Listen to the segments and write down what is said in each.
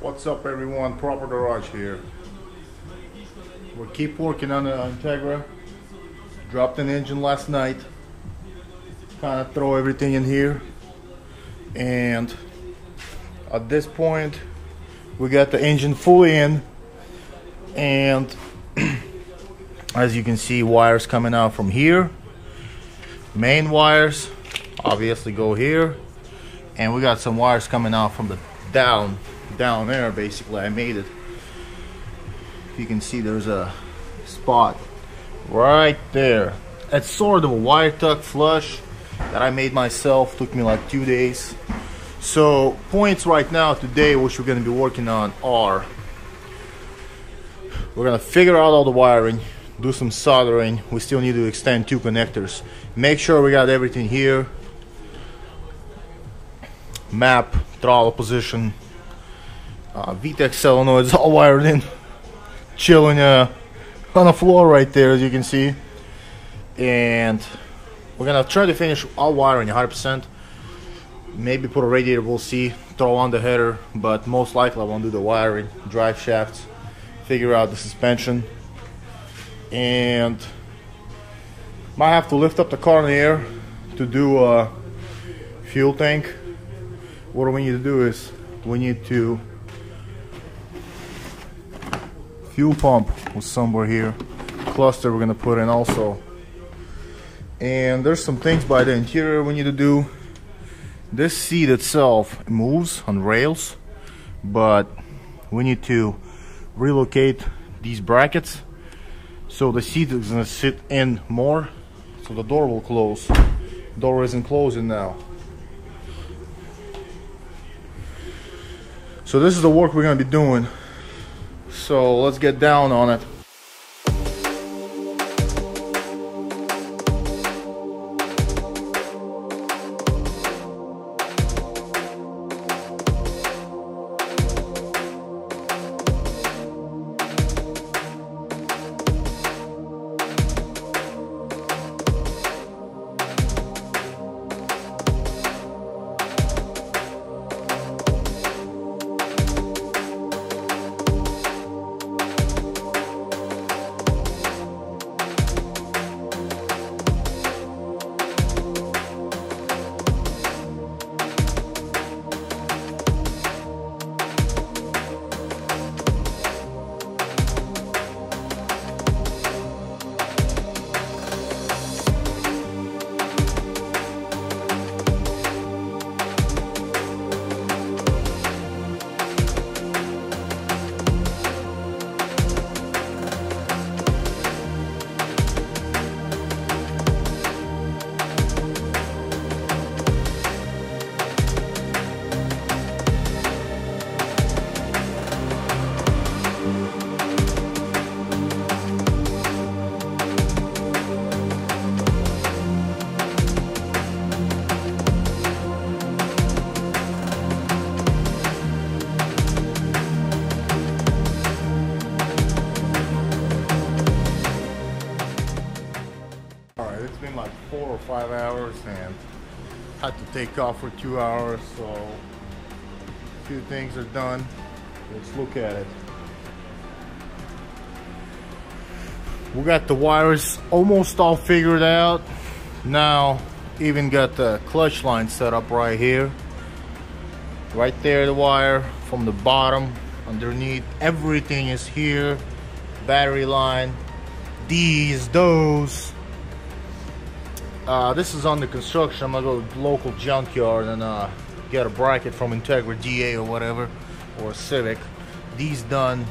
What's up everyone, Proper Garage here. We'll keep working on the INTEGRA. Dropped an engine last night. Kind of throw everything in here. And at this point we got the engine fully in. And as you can see, wires coming out from here. Main wires obviously go here. And we got some wires coming out from the down there. Basically I made it. You can see there's a spot right there. It's sort of a wire tuck flush that I made myself. Took me like 2 days. So points right now today which we're going to be working on are, we're going to figure out all the wiring, do some soldering. We still need to extend 2 connectors. Make sure we got everything here. Map, throttle position, VTEC solenoids all wired in, chilling on the floor right there, as you can see. And we're gonna try to finish all wiring 100%. Maybe put a radiator, we'll see. Throw on the header, but most likely I won't do the wiring. Drive shafts, figure out the suspension, and might have to lift up the car in the air to do a fuel tank. What we need to do is we need to fuel pump was somewhere here. Cluster we're gonna put in also. And there's some things by the interior we need to do. This seat itself moves on rails, but we need to relocate these brackets so the seat is gonna sit in more, so the door will close. Door isn't closing now. So this is the work we're gonna be doing. So let's get down on it. It's been like 4 or 5 hours and had to take off for 2 hours, so a few things are done. Let's look at it. We got the wires almost all figured out. Now even got the clutch line set up right here. Right there the wire from the bottom underneath. Everything is here. Battery line, these, those. This is under construction. I'm gonna go to the local junkyard and get a bracket from INTEGRA DA or whatever, or Civic. These done.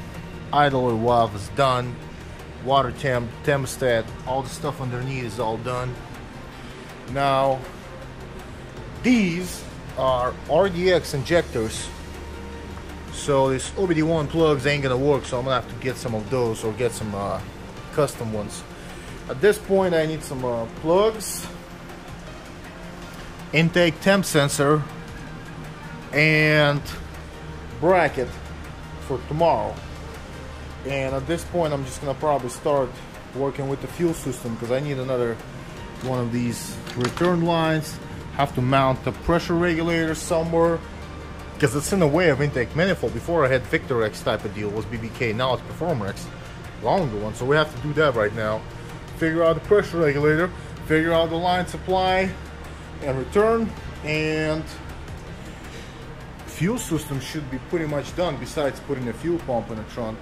Idler valve is done. Water temp, thermostat, all the stuff underneath is all done. Now these are RDX injectors, so these OBD1 plugs ain't gonna work, so I'm gonna have to get some of those or get some custom ones. At this point I need some plugs, intake temp sensor, and bracket for tomorrow. And at this point I'm just gonna probably start working with the fuel system, because I need another one of these return lines. Have to mount the pressure regulator somewhere, because it's in the way of intake manifold. Before I had Victor X type of deal, was BBK, now it's Performer X, longer one. So we have to do that right now. Figure out the pressure regulator, figure out the line supply and return, and fuel system should be pretty much done, besides putting a fuel pump in the trunk,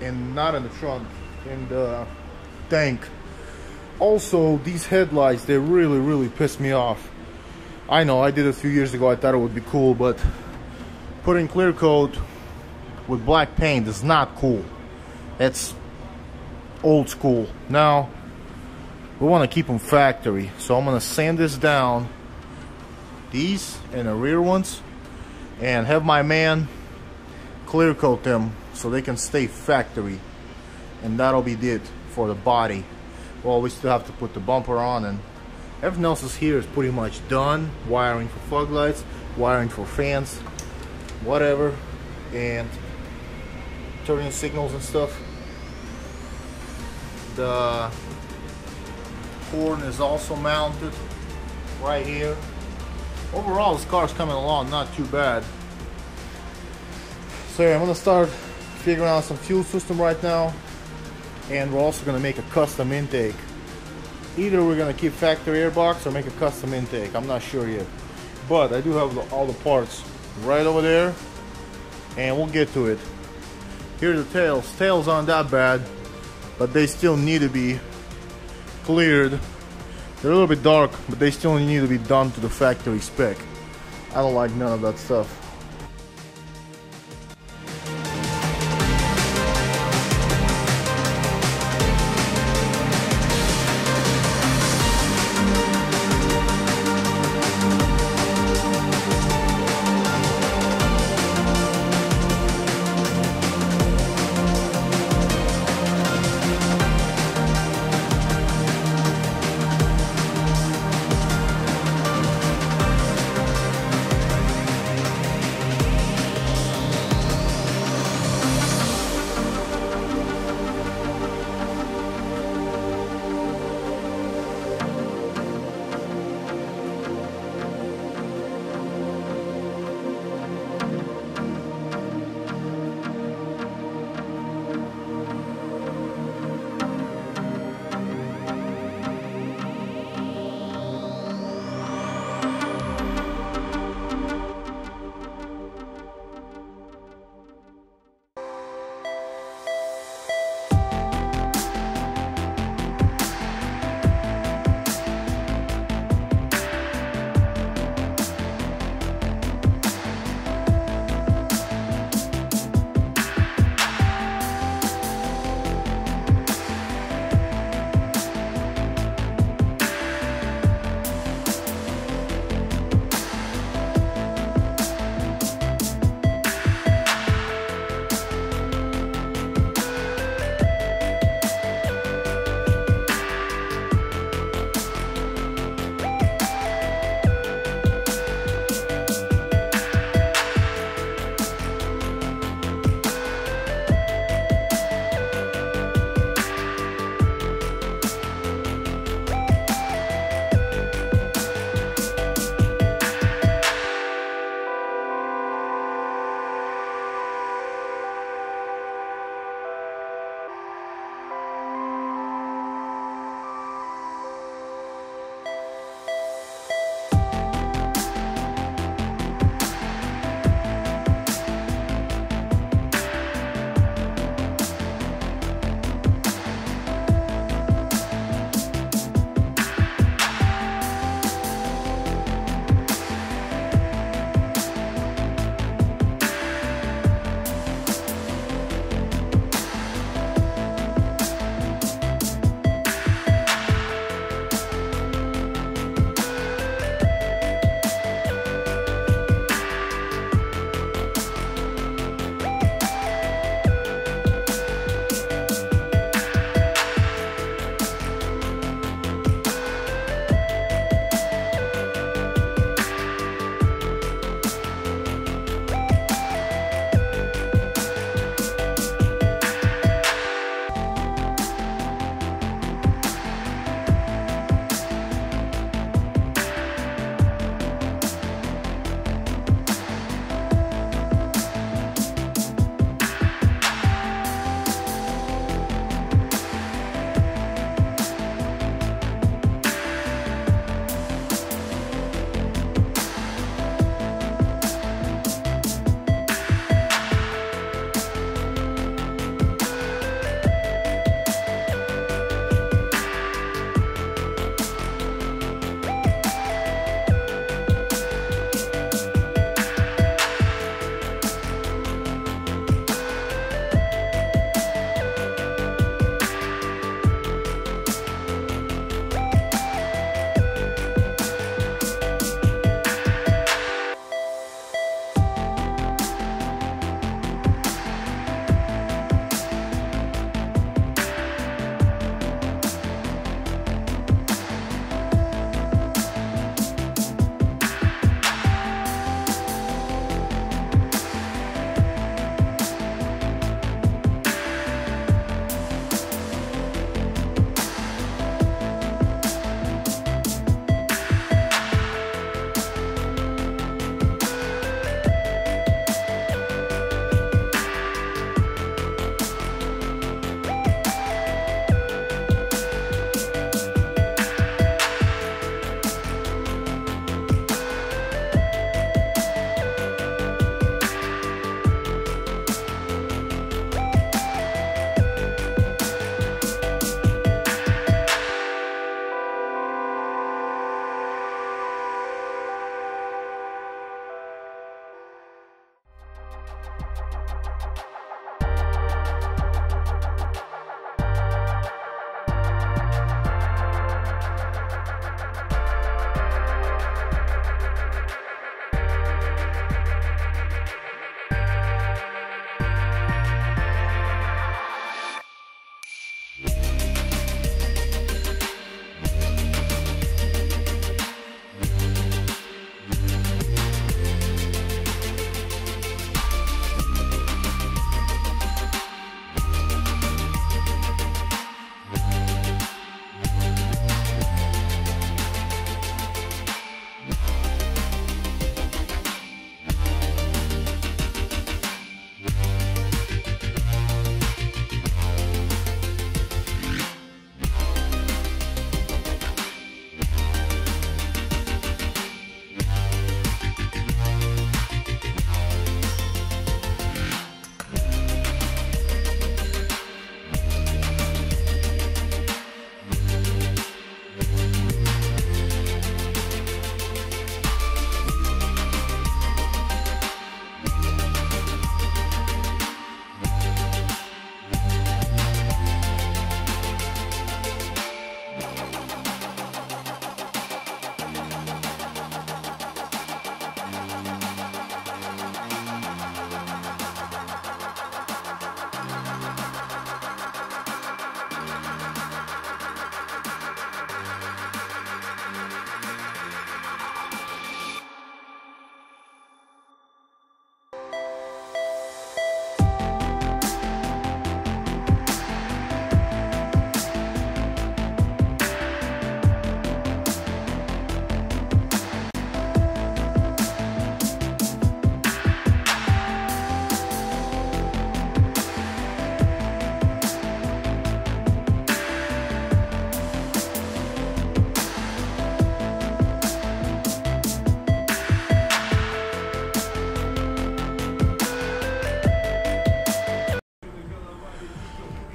and not in the trunk, in the tank. Also, these headlights, they really piss me off. I know I did it a few years ago, I thought it would be cool, but putting clear coat with black paint is not cool. It's old school. Now we want to keep them factory, so I'm going to sand this down, these and the rear ones, and have my man clear coat them so they can stay factory, and that'll be it for the body. Well, we still have to put the bumper on, and everything else is here is pretty much done. Wiring for fog lights, wiring for fans, whatever, and turning signals and stuff. The horn is also mounted right here. Overall, this car's coming along not too bad. So yeah, I'm gonna start figuring out some fuel system right now, and we're also gonna make a custom intake. Either we're gonna keep factory airbox or make a custom intake. I'm not sure yet, but I do have all the parts right over there, and we'll get to it. Here are the tails. Tails aren't that bad, but they still need to be cleared. They're a little bit dark, but they still need to be done to the factory spec. I don't like none of that stuff.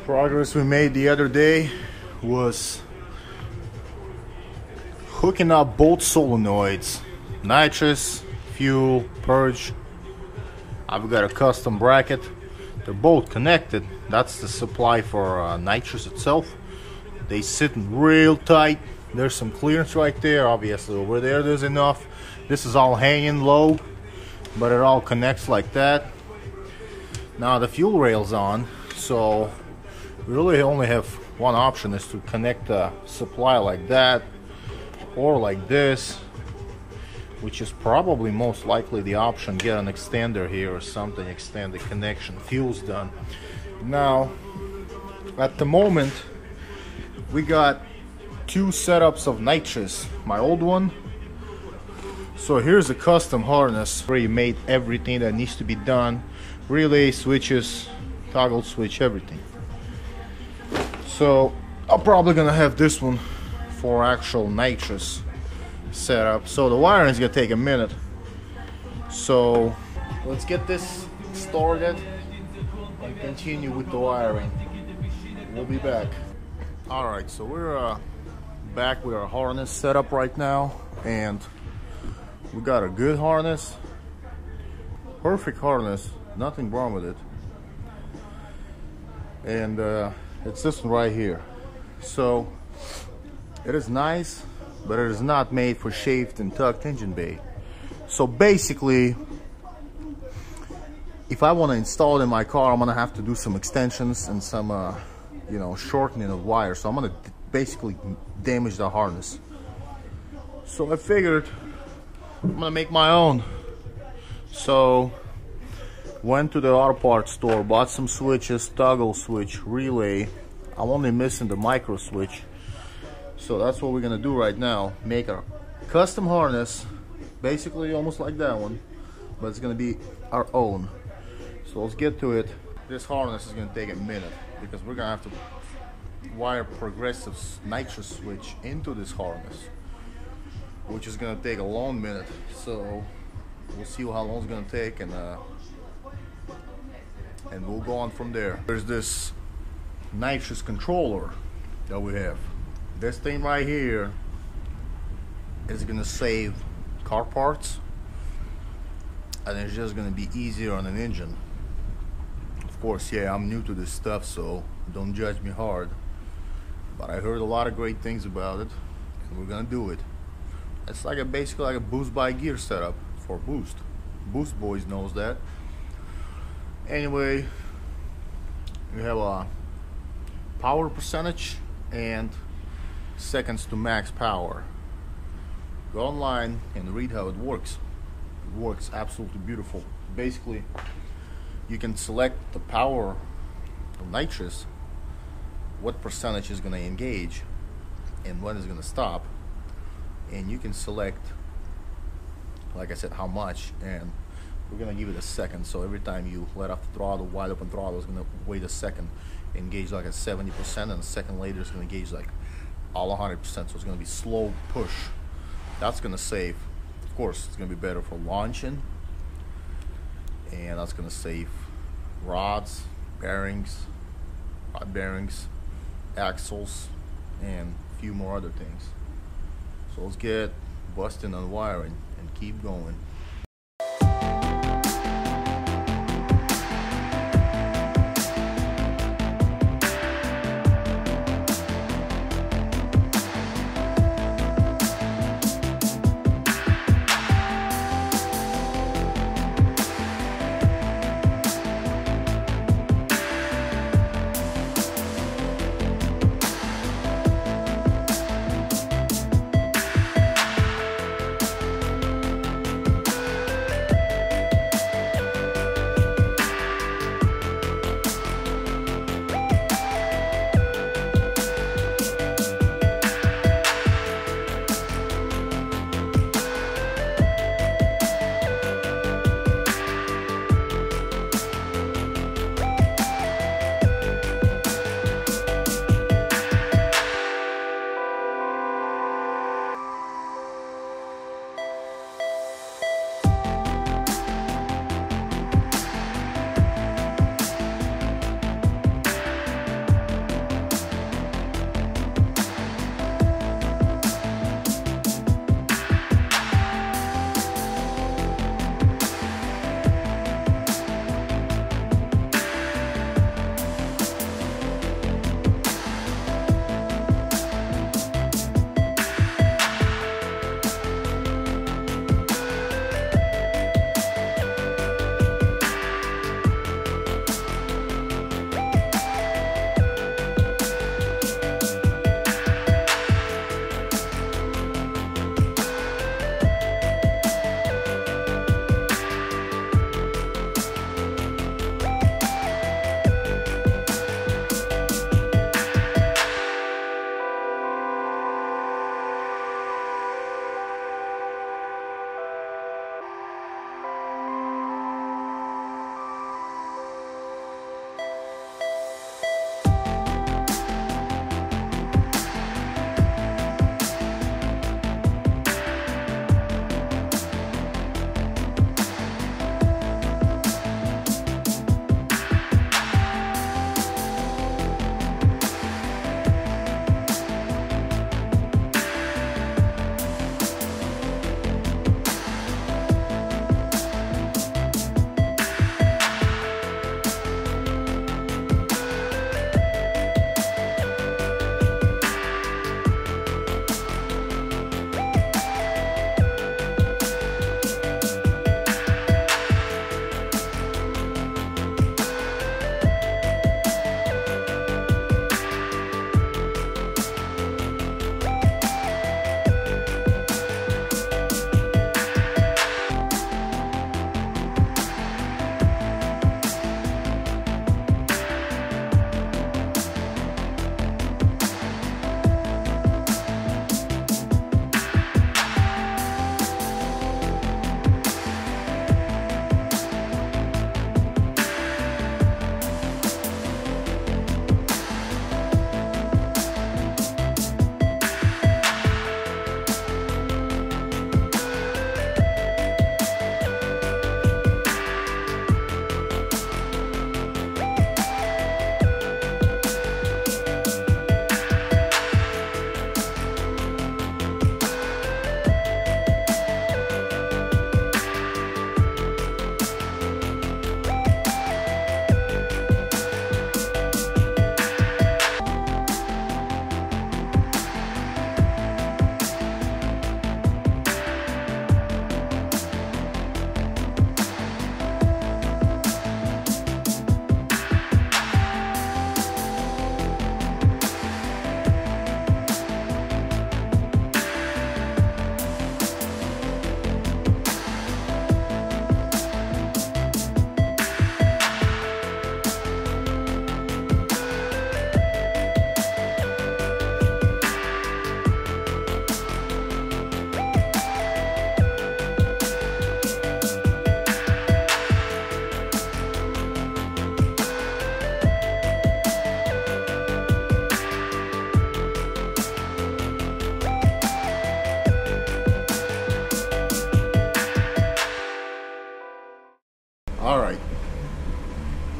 Progress we made the other day was hooking up both solenoids, nitrous, fuel, purge. I've got a custom bracket. They're both connected. That's the supply for nitrous itself. They sit real tight. There's some clearance right there. Obviously over there's enough. This is all hanging low, but it all connects like that. Now the fuel rail's on, so we really only have one option, is to connect the supply like that or like this, which is probably most likely the option. Get an extender here or something, extend the connection. Fuel's done. Now at the moment we got two setups of nitrous. My old one, so here's a custom harness where you made everything that needs to be done, relay, switches, toggle switch, everything. So I'm probably gonna have this one for actual nitrous setup. So the wiring is gonna take a minute, so let's get this started and continue with the wiring. We'll be back. Alright, so we're back with our harness setup right now, and we got a good harness, perfect harness, nothing wrong with it. And it's this one right here. So it is nice, but it is not made for shaved and tucked engine bay. So basically, if I want to install it in my car, I'm gonna have to do some extensions and some you know, shortening of wires. So I'm gonna basically damage the harness. So I figured I'm gonna make my own. So went to the auto parts store, bought some switches, toggle switch, relay. I'm only missing the micro switch. So that's what we're gonna do right now. Make a custom harness, basically almost like that one, but it's gonna be our own. So let's get to it. This harness is gonna take a minute because we're gonna have to wire progressive nitrous switch into this harness, which is gonna take a long minute. So we'll see how long it's gonna take, and we'll go on from there. There's this nitrous controller that we have. This thing right here is gonna save car parts, and it's just gonna be easier on an engine. Of course, yeah, I'm new to this stuff, so don't judge me hard, but I heard a lot of great things about it, and we're gonna do it. It's like basically like a boost by gear setup for boost. Boost boys knows that. Anyway, we have a power percentage and seconds to max power. Go online and read how it works. It works absolutely beautiful. Basically, you can select the power of nitrous, what percentage is going to engage and when is going to stop, and you can select, like I said, how much, and we're going to give it a second. So every time you let off the throttle, wide open throttle is going to wait a second, engage like at 70%, and a second later it's going to engage like all 100%. So it's going to be slow push. That's going to save. Of course, it's going to be better for launching, and that's going to save rods, bearings, rod bearings, axles, and a few more other things. So let's get busting on wiring and keep going.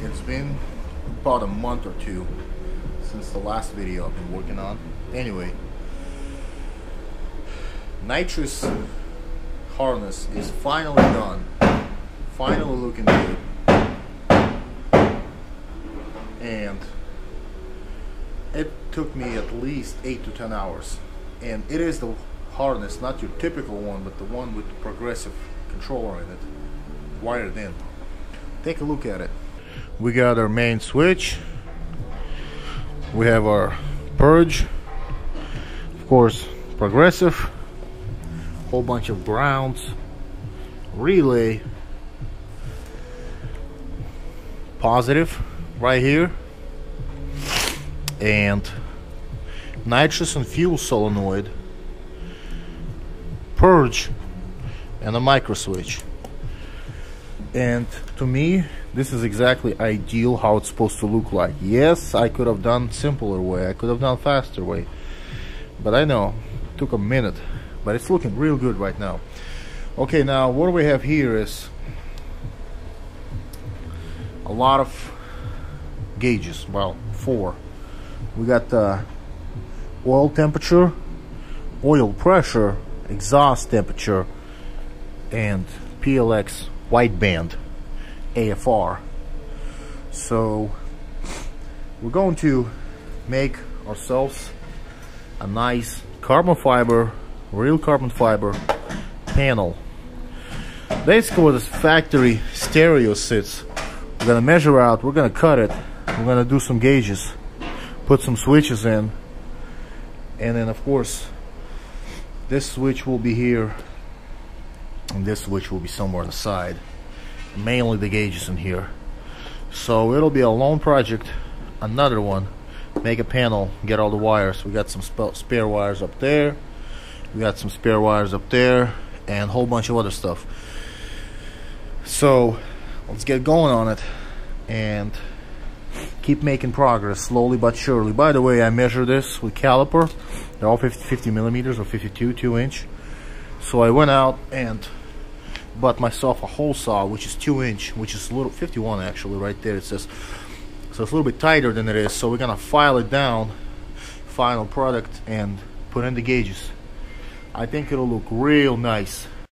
It's been about a month or two since the last video I've been working on. Anyway, nitrous harness is finally done. Finally looking good. And it took me at least 8 to 10 hours. And it is the harness, not your typical one, but the one with the progressive controller in it, wired in. Take a look at it. We got our main switch. We have our purge, of course, progressive, whole bunch of grounds, relay, positive right here, and nitrous and fuel solenoid, purge, and a micro switch. And to me, this is exactly ideal how it's supposed to look like. Yes, I could have done simpler way, I could have done faster way, but I know it took a minute, but it's looking real good right now. Okay, now what we have here is a lot of gauges. Well, 4. We got the oil temperature, oil pressure, exhaust temperature, and PLX wideband AFR. So we're going to make ourselves a nice carbon fiber, real carbon fiber panel. Basically where this factory stereo sits, we're gonna measure out, we're gonna cut it, we're gonna do some gauges, put some switches in, and then of course this switch will be here and this switch will be somewhere on the side. Mainly the gauges in here. So it'll be a long project, another one, make a panel, get all the wires. We got some spare wires up there, we got some spare wires up there, and a whole bunch of other stuff. So let's get going on it and keep making progress slowly but surely. By the way, I measure this with caliper. They're all 50 millimeters or 52, 2-inch. So I went out and bought myself a hole saw, which is 2-inch, which is a little 51 actually right there it says. So it's a little bit tighter than it is. So we're gonna file it down, final product, and put in the gauges. I think it'll look real nice.